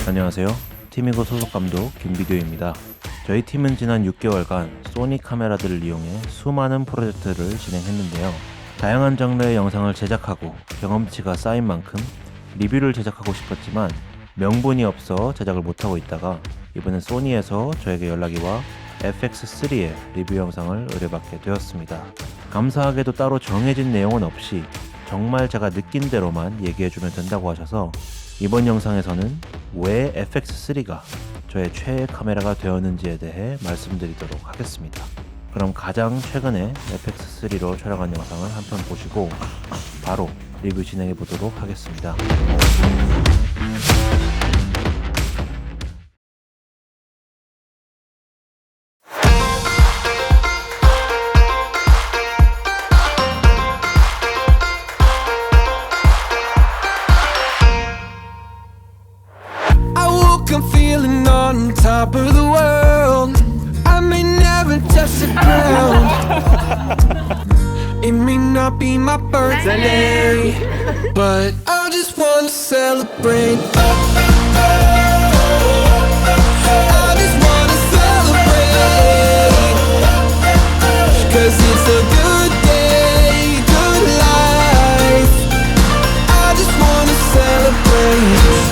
안녕하세요. 팀이고 소속 감독 김비교입니다. 저희 팀은 지난 6개월간 소니 카메라들을 이용해 수많은 프로젝트를 진행했는데요. 다양한 장르의 영상을 제작하고 경험치가 쌓인 만큼 리뷰를 제작하고 싶었지만 명분이 없어 제작을 못하고 있다가 이번엔 소니에서 저에게 연락이 와 FX3의 리뷰 영상을 의뢰받게 되었습니다. 감사하게도 따로 정해진 내용은 없이 정말 제가 느낀 대로만 얘기해주면 된다고 하셔서 이번 영상에서는 왜 FX3가 저의 최애 카메라가 되었는지에 대해 말씀드리도록 하겠습니다. 그럼 가장 최근에 FX3로 촬영한 영상을 한편 보시고 바로 리뷰 진행해 보도록 하겠습니다. I'm feeling on top of the world. I may never touch the ground. It may not be my birthday, but I just wanna celebrate. I just wanna celebrate, 'cause it's a good day, good life. I just wanna celebrate.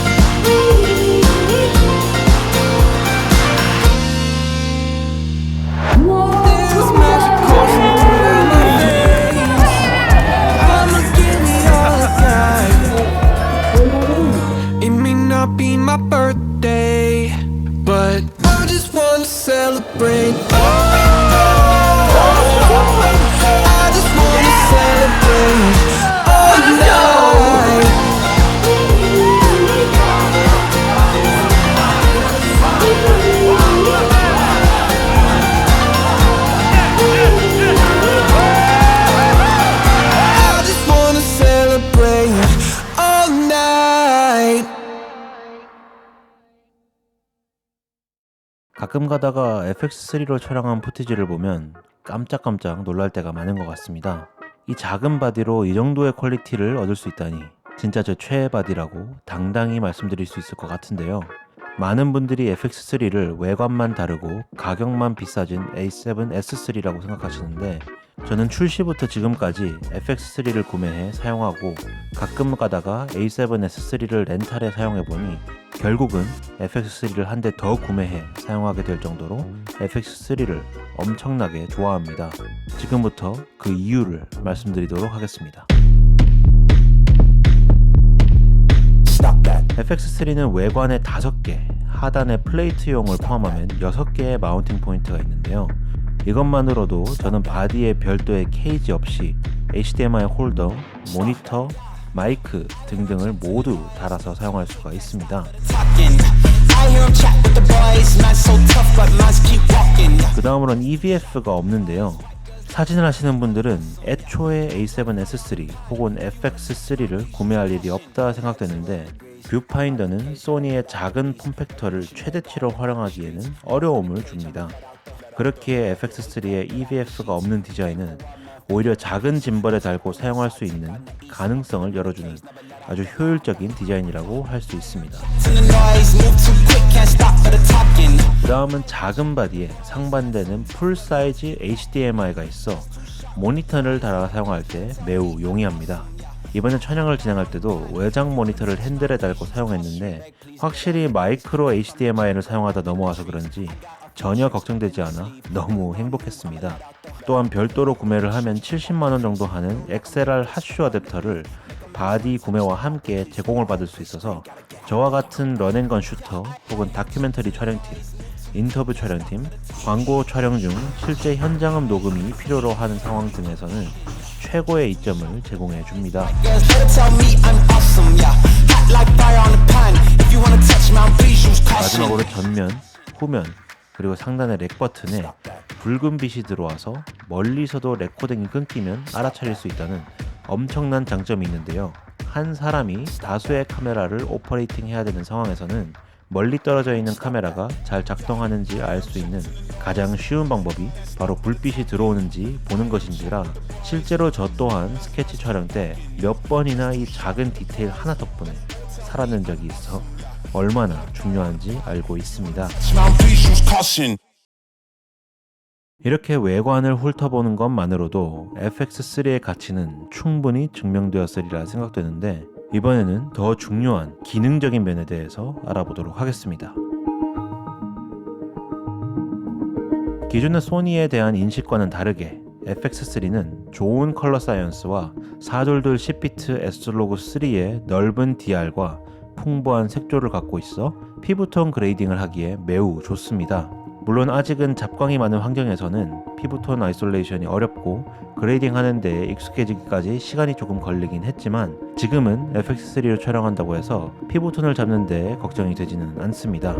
Be my birthday, but I just wanna celebrate. I just wanna celebrate all night. I just wanna celebrate all night. 가끔 가다가 FX3로 촬영한 푸티지를 보면 깜짝깜짝 놀랄 때가 많은 것 같습니다. 이 작은 바디로 이 정도의 퀄리티를 얻을 수 있다니 진짜 제 최애 바디라고 당당히 말씀드릴 수 있을 것 같은데요. 많은 분들이 FX3를 외관만 다르고 가격만 비싸진 A7S3라고 생각하시는데 저는 출시부터 지금까지 FX3를 구매해 사용하고 가끔 가다가 A7S3를 렌탈해 사용해보니 결국은 FX3를 한 대 더 구매해 사용하게 될 정도로 FX3를 엄청나게 좋아합니다. 지금부터 그 이유를 말씀드리도록 하겠습니다. FX3는 외관에 5개, 하단에 플레이트용을 포함하면 6개의 마운팅 포인트가 있는데요. 이것만으로도 저는 바디에 별도의 케이지 없이 HDMI 홀더, 모니터, 마이크 등등을 모두 달아서 사용할 수가 있습니다. 그 다음으로는 EVF가 없는데요. 사진을 하시는 분들은 애초에 A7S3 혹은 FX3를 구매할 일이 없다 생각되는데 뷰파인더는 소니의 작은 폼팩터를 최대치로 활용하기에는 어려움을 줍니다. 그렇기에 FX3의 EVF가 없는 디자인은 오히려 작은 짐벌에 달고 사용할 수 있는 가능성을 열어주는 아주 효율적인 디자인이라고 할 수 있습니다. 그 다음은 작은 바디에 상반되는 풀사이즈 HDMI가 있어 모니터를 달아 사용할 때 매우 용이합니다. 이번에 촬영을 진행할 때도 외장 모니터를 핸들에 달고 사용했는데 확실히 마이크로 HDMI를 사용하다 넘어와서 그런지 전혀 걱정되지 않아 너무 행복했습니다. 또한 별도로 구매를 하면 70만원 정도 하는 XLR 핫쇼 어댑터를 바디 구매와 함께 제공을 받을 수 있어서 저와 같은 런앤건 슈터 혹은 다큐멘터리 촬영팀, 인터뷰 촬영팀, 광고 촬영 중 실제 현장음 녹음이 필요로 하는 상황 등에서는 최고의 이점을 제공해 줍니다. 마지막으로 전면, 후면, 그리고 상단의 렉 버튼에 붉은 빛이 들어와서 멀리서도 레코딩이 끊기면 알아차릴 수 있다는 엄청난 장점이 있는데요. 한 사람이 다수의 카메라를 오퍼레이팅 해야 되는 상황에서는 멀리 떨어져 있는 카메라가 잘 작동하는지 알 수 있는 가장 쉬운 방법이 바로 불빛이 들어오는지 보는 것인지라 실제로 저 또한 스케치 촬영 때 몇 번이나 이 작은 디테일 하나 덕분에 살아낸 적이 있어 얼마나 중요한지 알고 있습니다. 이렇게 외관을 훑어보는 것만으로도 FX3의 가치는 충분히 증명되었으리라 생각되는데 이번에는 더 중요한 기능적인 면에 대해서 알아보도록 하겠습니다. 기존의 소니에 대한 인식과는 다르게 FX3는 좋은 컬러 사이언스와 422 10비트 S로그3의 넓은 DR과 풍부한 색조를 갖고 있어 피부톤 그레이딩을 하기에 매우 좋습니다. 물론 아직은 잡광이 많은 환경에서는 피부톤 아이솔레이션이 어렵고 그레이딩 하는 데에 익숙해지기까지 시간이 조금 걸리긴 했지만 지금은 FX3로 촬영한다고 해서 피부톤을 잡는 데 걱정이 되지는 않습니다.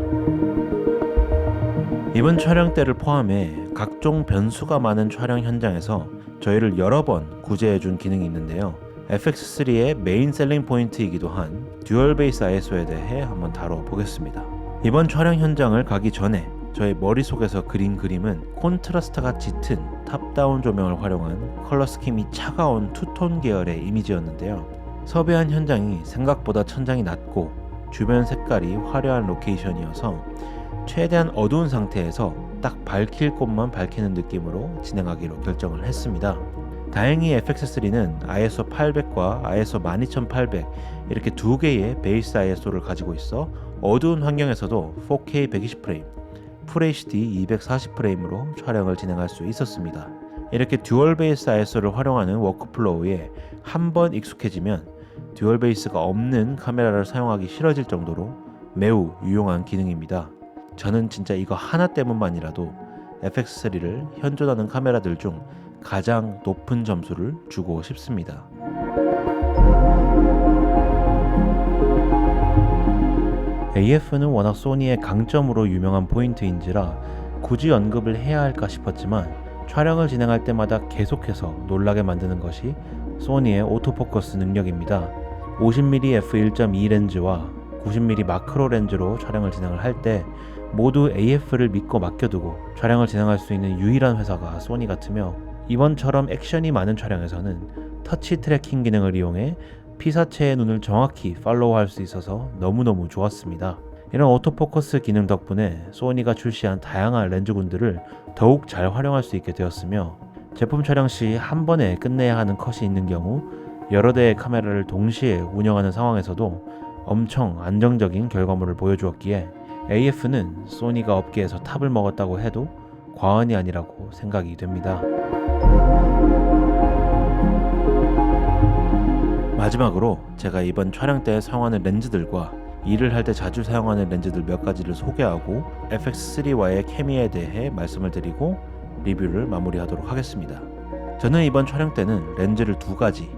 이번 촬영 때를 포함해 각종 변수가 많은 촬영 현장에서 저희를 여러 번 구제해준 기능이 있는데요. FX3의 메인 셀링 포인트이기도 한 듀얼 베이스 ISO에 대해 한번 다뤄보겠습니다. 이번 촬영 현장을 가기 전에 저의 머릿속에서 그린 그림은 콘트라스트가 짙은 탑다운 조명을 활용한 컬러 스킴이 차가운 투톤 계열의 이미지였는데요. 섭외한 현장이 생각보다 천장이 낮고 주변 색깔이 화려한 로케이션이어서 최대한 어두운 상태에서 딱 밝힐 곳만 밝히는 느낌으로 진행하기로 결정을 했습니다. 다행히 FX3는 ISO 800과 ISO 12800 이렇게 두 개의 베이스 ISO를 가지고 있어 어두운 환경에서도 4K 120프레임, FHD 240프레임으로 촬영을 진행할 수 있었습니다. 이렇게 듀얼 베이스 ISO를 활용하는 워크플로우에 한번 익숙해지면 듀얼 베이스가 없는 카메라를 사용하기 싫어질 정도로 매우 유용한 기능입니다. 저는 진짜 이거 하나 때문만이라도 FX3를 현존하는 카메라들 중 가장 높은 점수를 주고 싶습니다. AF는 워낙 소니의 강점으로 유명한 포인트인지라 굳이 언급을 해야 할까 싶었지만 촬영을 진행할 때마다 계속해서 놀라게 만드는 것이 소니의 오토포커스 능력입니다. 50mm f1.2 렌즈와 90mm 마크로 렌즈로 촬영을 진행을 할 때 모두 AF를 믿고 맡겨두고 촬영을 진행할 수 있는 유일한 회사가 소니 같으며 이번처럼 액션이 많은 촬영에서는 터치 트래킹 기능을 이용해 피사체의 눈을 정확히 팔로우할 수 있어서 너무너무 좋았습니다. 이런 오토포커스 기능 덕분에 소니가 출시한 다양한 렌즈군들을 더욱 잘 활용할 수 있게 되었으며 제품 촬영 시 한 번에 끝내야 하는 컷이 있는 경우 여러 대의 카메라를 동시에 운영하는 상황에서도 엄청 안정적인 결과물을 보여주었기에 AF는 소니가 업계에서 탑을 먹었다고 해도 과언이 아니라고 생각이 됩니다. 마지막으로 제가 이번 촬영 때 사용하는 렌즈들과 일을 할 때 자주 사용하는 렌즈들 몇 가지를 소개하고 FX3와의 케미에 대해 말씀을 드리고 리뷰를 마무리하도록 하겠습니다. 저는 이번 촬영 때는 렌즈를 두 가지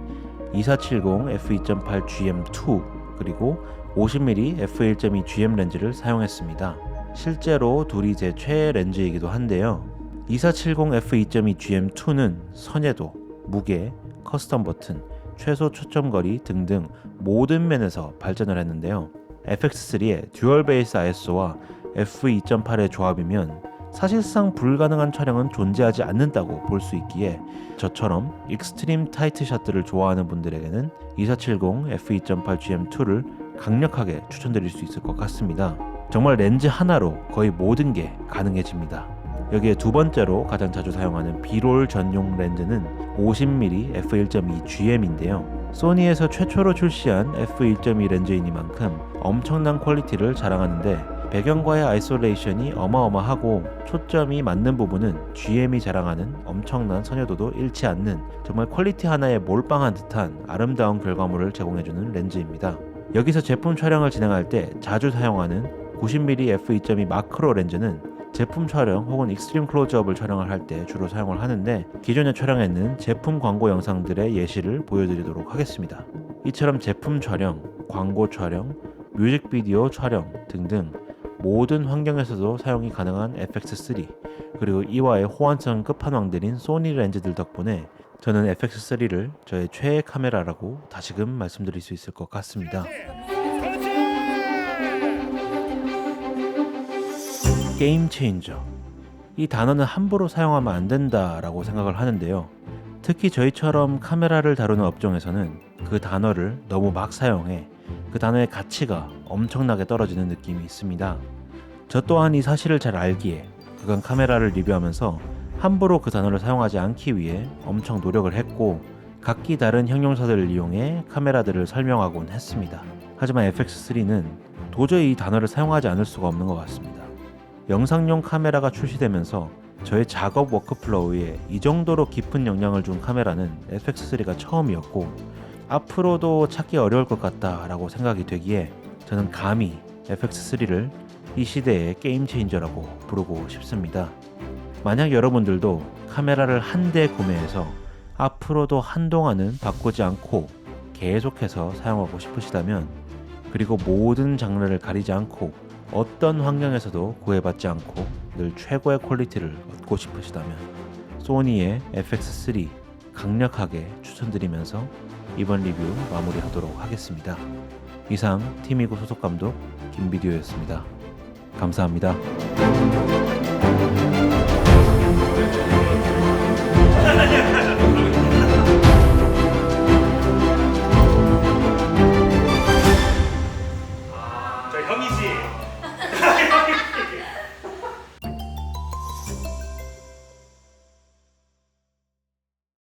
2470 f2.8 GM2 그리고 50mm f1.2 GM 렌즈를 사용했습니다. 실제로 둘이 제 최애 렌즈이기도 한데요. 2470 f2.2 GM2는 선예도, 무게, 커스텀 버튼, 최소 초점거리 등등 모든 면에서 발전을 했는데요. FX3의 듀얼 베이스 ISO와 f2.8의 조합이면 사실상 불가능한 촬영은 존재하지 않는다고 볼 수 있기에 저처럼 익스트림 타이트 샷들을 좋아하는 분들에게는 2470 f2.8 GM2를 강력하게 추천드릴 수 있을 것 같습니다. 정말 렌즈 하나로 거의 모든 게 가능해집니다. 여기에 두 번째로 가장 자주 사용하는 비롤 전용 렌즈는 50mm f1.2 GM인데요. 소니에서 최초로 출시한 f1.2 렌즈이니만큼 엄청난 퀄리티를 자랑하는데 배경과의 아이솔레이션이 어마어마하고 초점이 맞는 부분은 GM이 자랑하는 엄청난 선여도도 잃지 않는 정말 퀄리티 하나에 몰빵한 듯한 아름다운 결과물을 제공해주는 렌즈입니다. 여기서 제품 촬영을 진행할 때 자주 사용하는 90mm f2.2 마크로 렌즈는 제품 촬영 혹은 익스트림 클로즈업을 촬영을 할 때 주로 사용을 하는데 기존에 촬영했는 제품 광고 영상들의 예시를 보여드리도록 하겠습니다. 이처럼 제품 촬영, 광고 촬영, 뮤직비디오 촬영 등등 모든 환경에서도 사용이 가능한 FX3 그리고 이와의 호환성 끝판왕들인 소니 렌즈들 덕분에 저는 FX3를 저의 최애 카메라라고 다시금 말씀드릴 수 있을 것 같습니다. 게임 체인저. 이 단어는 함부로 사용하면 안 된다라고 생각을 하는데요. 특히 저희처럼 카메라를 다루는 업종에서는 그 단어를 너무 막 사용해 그 단어의 가치가 엄청나게 떨어지는 느낌이 있습니다. 저 또한 이 사실을 잘 알기에 그간 카메라를 리뷰하면서 함부로 그 단어를 사용하지 않기 위해 엄청 노력을 했고 각기 다른 형용사들을 이용해 카메라들을 설명하곤 했습니다. 하지만 FX3는 도저히 이 단어를 사용하지 않을 수가 없는 것 같습니다. 영상용 카메라가 출시되면서 저의 작업 워크플로우에 이 정도로 깊은 영향을 준 카메라는 FX3가 처음이었고 앞으로도 찾기 어려울 것 같다라고 생각이 되기에 저는 감히 FX3를 이 시대의 게임 체인저라고 부르고 싶습니다. 만약 여러분들도 카메라를 한 대 구매해서 앞으로도 한동안은 바꾸지 않고 계속해서 사용하고 싶으시다면, 그리고 모든 장르를 가리지 않고 어떤 환경에서도 구애받지 않고 늘 최고의 퀄리티를 얻고 싶으시다면 소니의 FX3 강력하게 추천드리면서 이번 리뷰 마무리하도록 하겠습니다. 이상 팀이고 소속감독 김비디오였습니다. 감사합니다. 저 형이지.